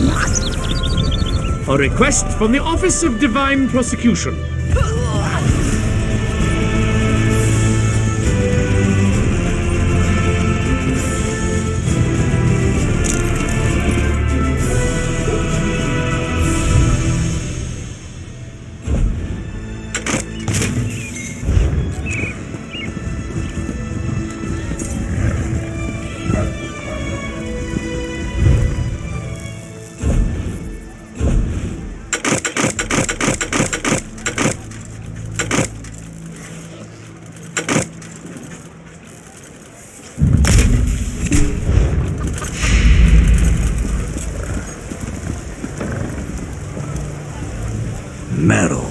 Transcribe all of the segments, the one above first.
A request from the Office of Divine Prosecution. Metal.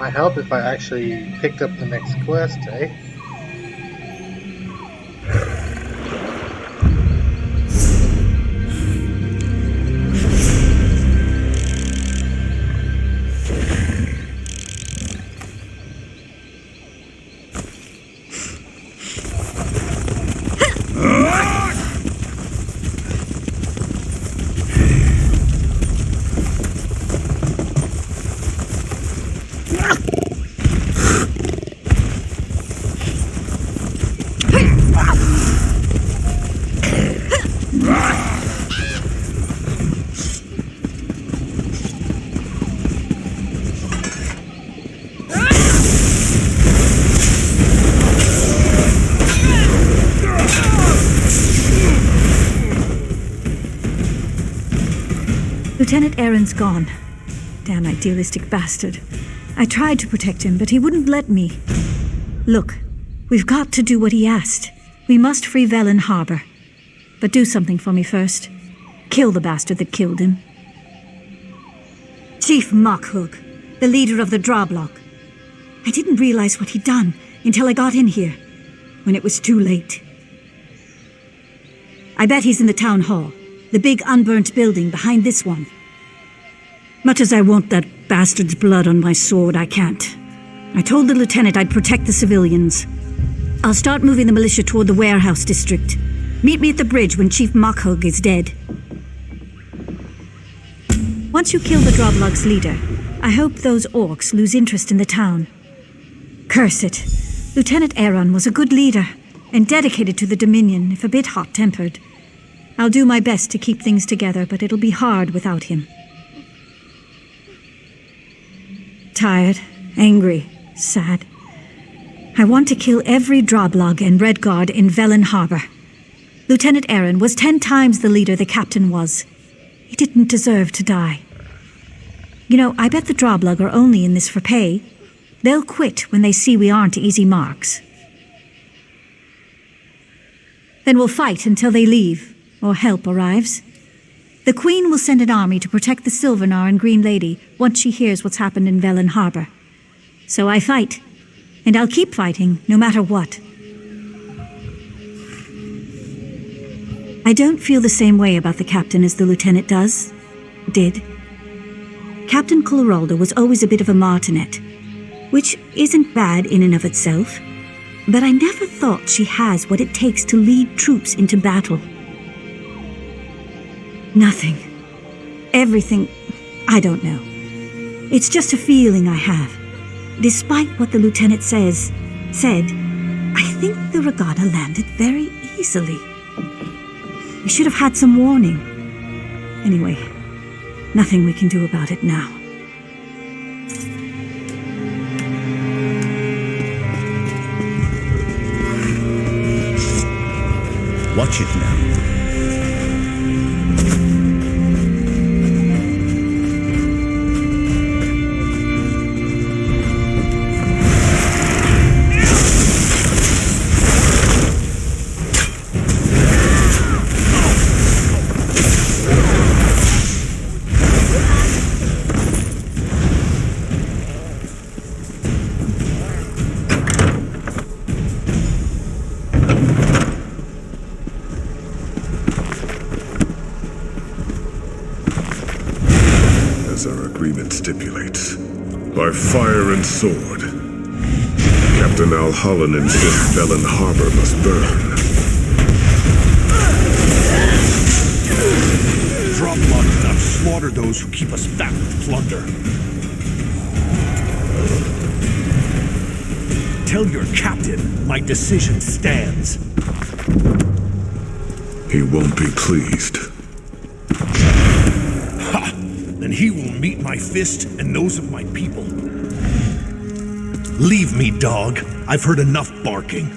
Might help if I actually picked up the next quest, eh? Lieutenant Aaron's gone. Damn idealistic bastard. I tried to protect him, but he wouldn't let me. Look, we've got to do what he asked. We must free Velyn Harbor. But do something for me first. Kill the bastard that killed him. Chief Mockhook, the leader of the Drublog. I didn't realize what he'd done until I got in here, when it was too late. I bet he's in the town hall, the big unburnt building behind this one. Much as I want that bastard's blood on my sword, I can't. I told the lieutenant I'd protect the civilians. I'll start moving the militia toward the warehouse district. Meet me at the bridge when Chief Mockhook is dead. Once you kill the Drublog's leader, I hope those Orcs lose interest in the town. Curse it. Lieutenant Aaron was a good leader, and dedicated to the Dominion, if a bit hot-tempered. I'll do my best to keep things together, but it'll be hard without him. Tired, angry, sad. I want to kill every Drublog and Redguard in Velyn Harbor. Lieutenant Aaron was 10 times the leader the captain was. He didn't deserve to die. You know, I bet the Drublog are only in this for pay. They'll quit when they see we aren't easy marks. Then we'll fight until they leave, or help arrives. The Queen will send an army to protect the Sylvanar and Green Lady once she hears what's happened in Velyn Harbor. So I fight, and I'll keep fighting no matter what. I don't feel the same way about the captain as the lieutenant did. Captain Coloraldo was always a bit of a martinet, which isn't bad in and of itself, but I never thought she has what it takes to lead troops into battle. Nothing. Everything. I don't know. It's just a feeling I have. Despite what the lieutenant said, I think the regatta landed very easily. We should have had some warning. Anyway, nothing we can do about it now. Watch it now. As our agreement stipulates, by fire and sword, Captain Alhallan insists Velyn Harbor must burn. Drublog cannot slaughter those who keep us fat with plunder. Tell your captain my decision stands. He won't be pleased. Ha! Then he will meet my fist and those of my people. Leave me, dog. I've heard enough barking.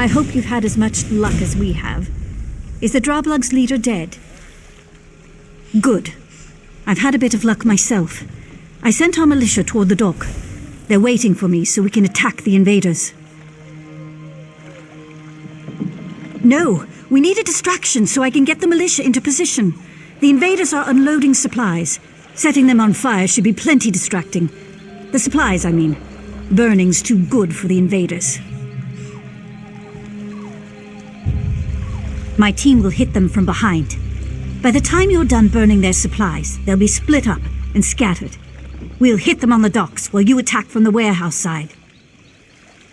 I hope you've had as much luck as we have. Is the Drublog's leader dead? Good. I've had a bit of luck myself. I sent our militia toward the dock. They're waiting for me so we can attack the invaders. No, we need a distraction so I can get the militia into position. The invaders are unloading supplies. Setting them on fire should be plenty distracting. The supplies, I mean. Burning's too good for the invaders. My team will hit them from behind. By the time you're done burning their supplies, they'll be split up and scattered. We'll hit them on the docks while you attack from the warehouse side.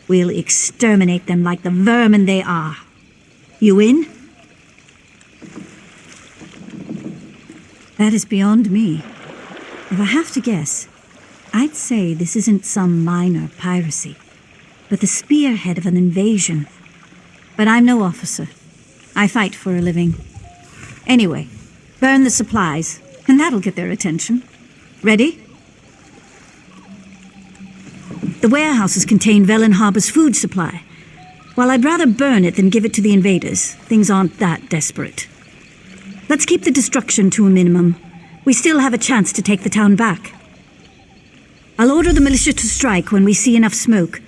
We'll exterminate them like the vermin they are. You in? That is beyond me. If I have to guess, I'd say this isn't some minor piracy, but the spearhead of an invasion. But I'm no officer. I fight for a living. Anyway, burn the supplies, and that'll get their attention. Ready? The warehouses contain Velyn Harbor's food supply. While I'd rather burn it than give it to the invaders, things aren't that desperate. Let's keep the destruction to a minimum. We still have a chance to take the town back. I'll order the militia to strike when we see enough smoke.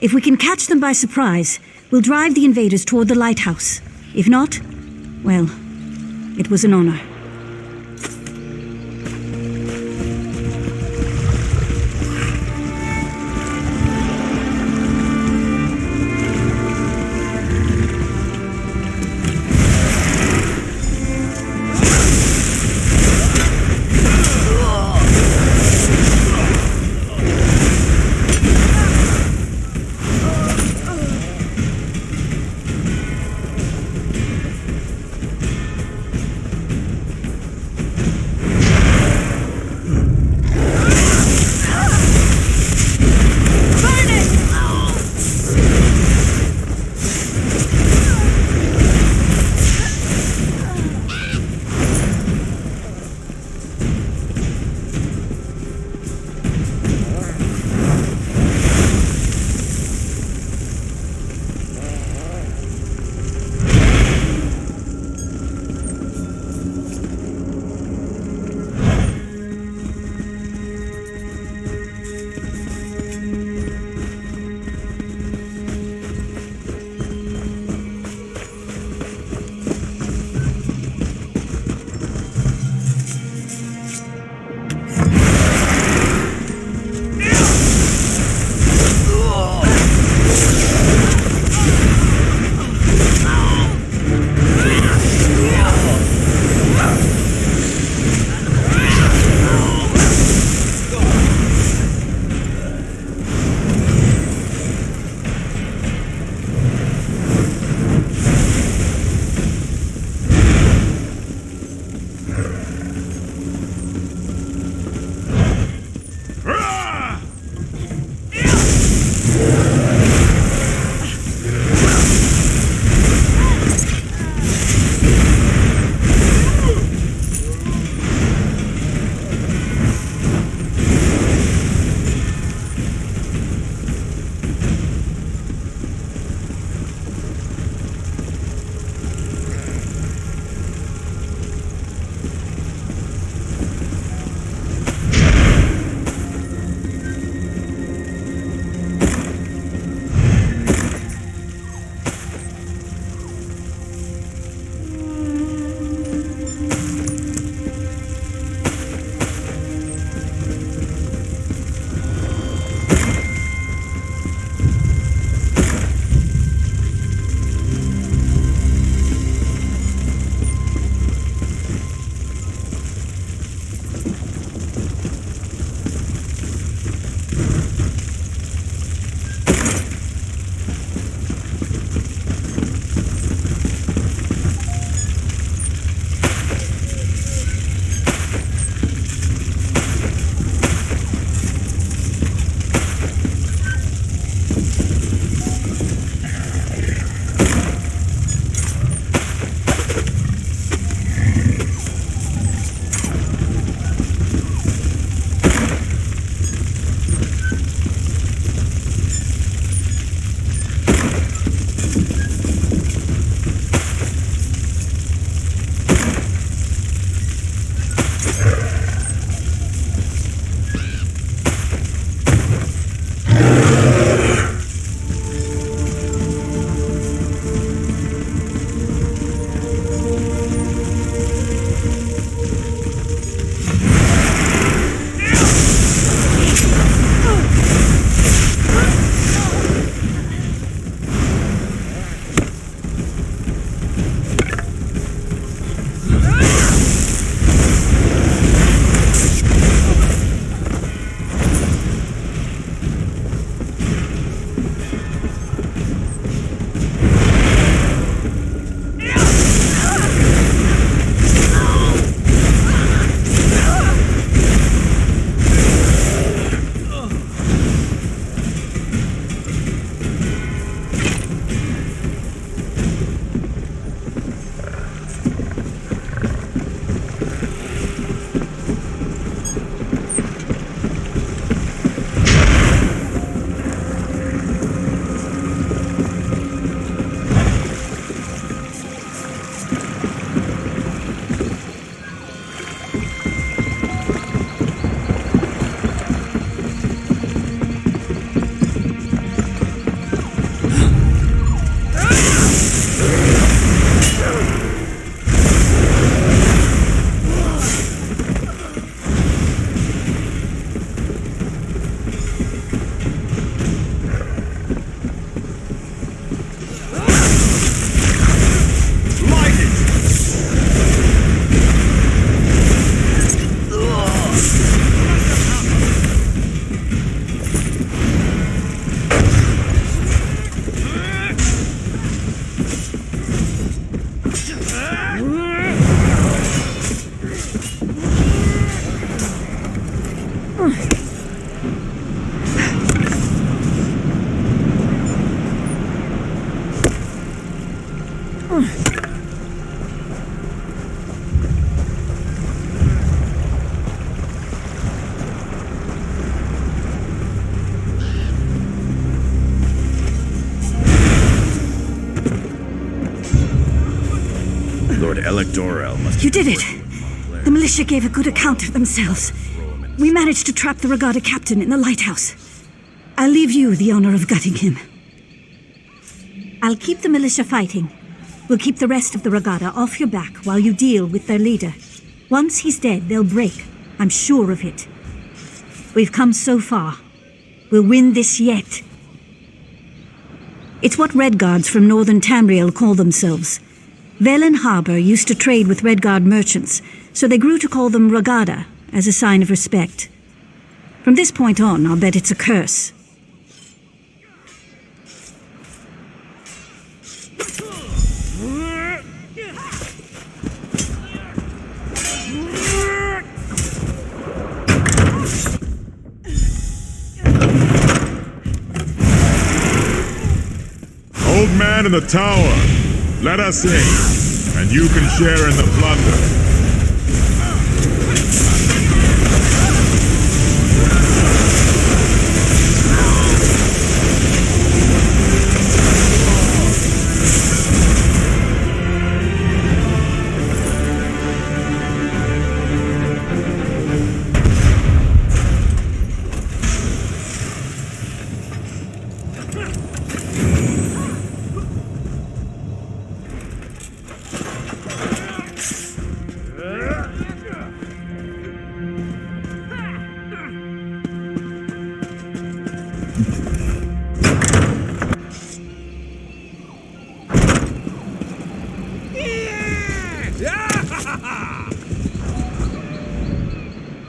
If we can catch them by surprise, we'll drive the invaders toward the lighthouse. If not, well, it was an honor. Electoral must... You did it! The militia gave a good account of themselves. We managed to trap the Regatta captain in the lighthouse. I'll leave you the honor of gutting him. I'll keep the militia fighting. We'll keep the rest of the Regatta off your back while you deal with their leader. Once he's dead, they'll break. I'm sure of it. We've come so far. We'll win this yet. It's what Redguards from northern Tamriel call themselves. Velyn Harbor used to trade with Redguard merchants, so they grew to call them Regatta as a sign of respect. From this point on, I'll bet it's a curse. Old man in the tower, let us in, and you can share in the plunder.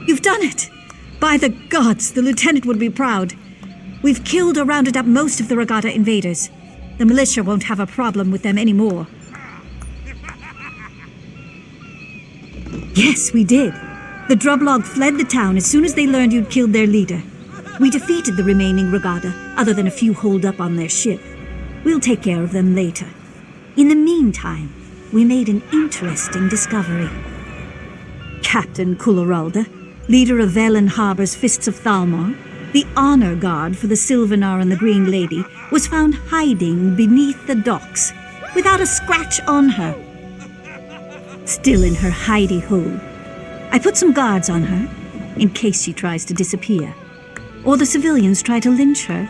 You've done it! By the gods, the lieutenant would be proud. We've killed or rounded up most of the Regatta invaders. The militia won't have a problem with them anymore. Yes, we did. The Drublog fled the town as soon as they learned you'd killed their leader. We defeated the remaining Regatta, other than a few holed up on their ship. We'll take care of them later. In the meantime, we made an interesting discovery. Captain Kularalda, leader of Velyn Harbor's Fists of Thalmor, the honor guard for the Sylvanar and the Green Lady, was found hiding beneath the docks, without a scratch on her. Still in her hidey hole. I put some guards on her, in case she tries to disappear. Or the civilians try to lynch her.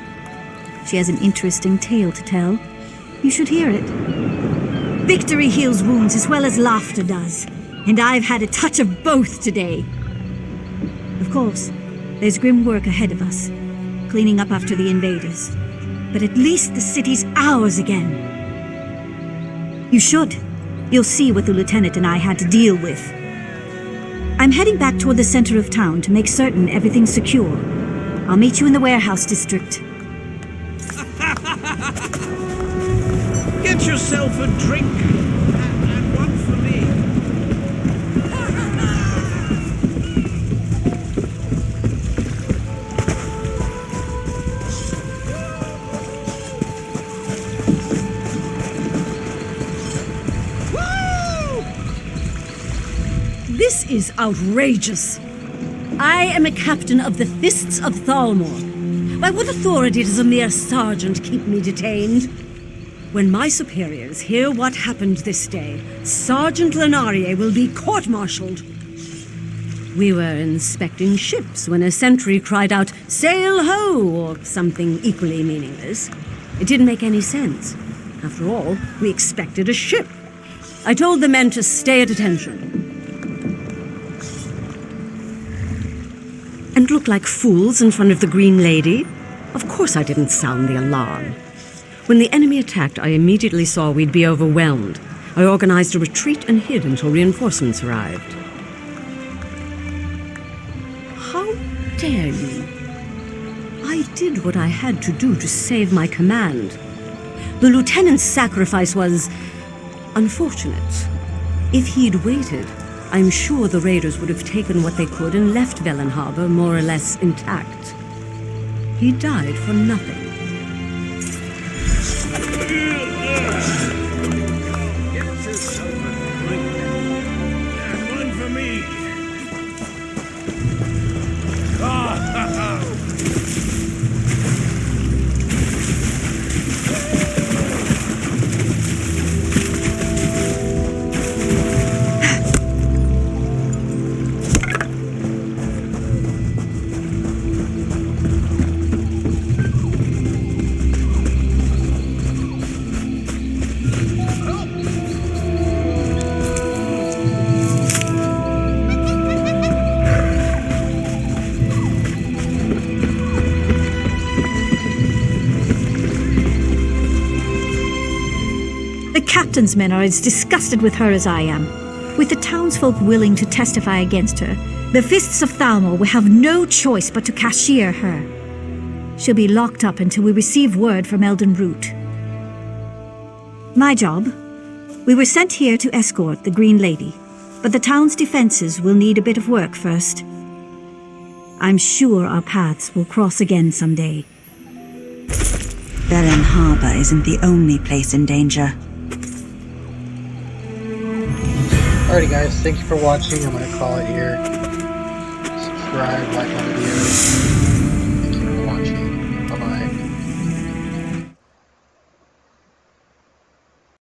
She has an interesting tale to tell. You should hear it. Victory heals wounds as well as laughter does, and I've had a touch of both today. Of course, there's grim work ahead of us, cleaning up after the invaders. But at least the city's ours again. You should. You'll see what the lieutenant and I had to deal with. I'm heading back toward the center of town to make certain everything's secure. I'll meet you in the warehouse district. Get yourself a drink, and one for me. This is outrageous. I am a captain of the Fists of Thalmor. By what authority does a mere sergeant keep me detained? When my superiors hear what happened this day, Sergeant Lenarie will be court-martialed. We were inspecting ships when a sentry cried out, "Sail ho!" or something equally meaningless. It didn't make any sense. After all, we expected a ship. I told the men to stay at attention. And look like fools in front of the Green Lady? Of course I didn't sound the alarm. When the enemy attacked, I immediately saw we'd be overwhelmed. I organized a retreat and hid until reinforcements arrived. How dare you? I did what I had to do to save my command. The lieutenant's sacrifice was unfortunate. If he'd waited, I'm sure the raiders would have taken what they could and left Velyn Harbor more or less intact. He died for nothing. Get yourself a drink, and one for me. captain's men are as disgusted with her as I am. With the townsfolk willing to testify against her, the Fists of Thalmor will have no choice but to cashier her. She'll be locked up until we receive word from Elden Root. My job? We were sent here to escort the Green Lady, but the town's defenses will need a bit of work first. I'm sure our paths will cross again someday. Velyn Harbor isn't the only place in danger. Alrighty guys, thank you for watching. I'm going to call it here. Subscribe, like my videos.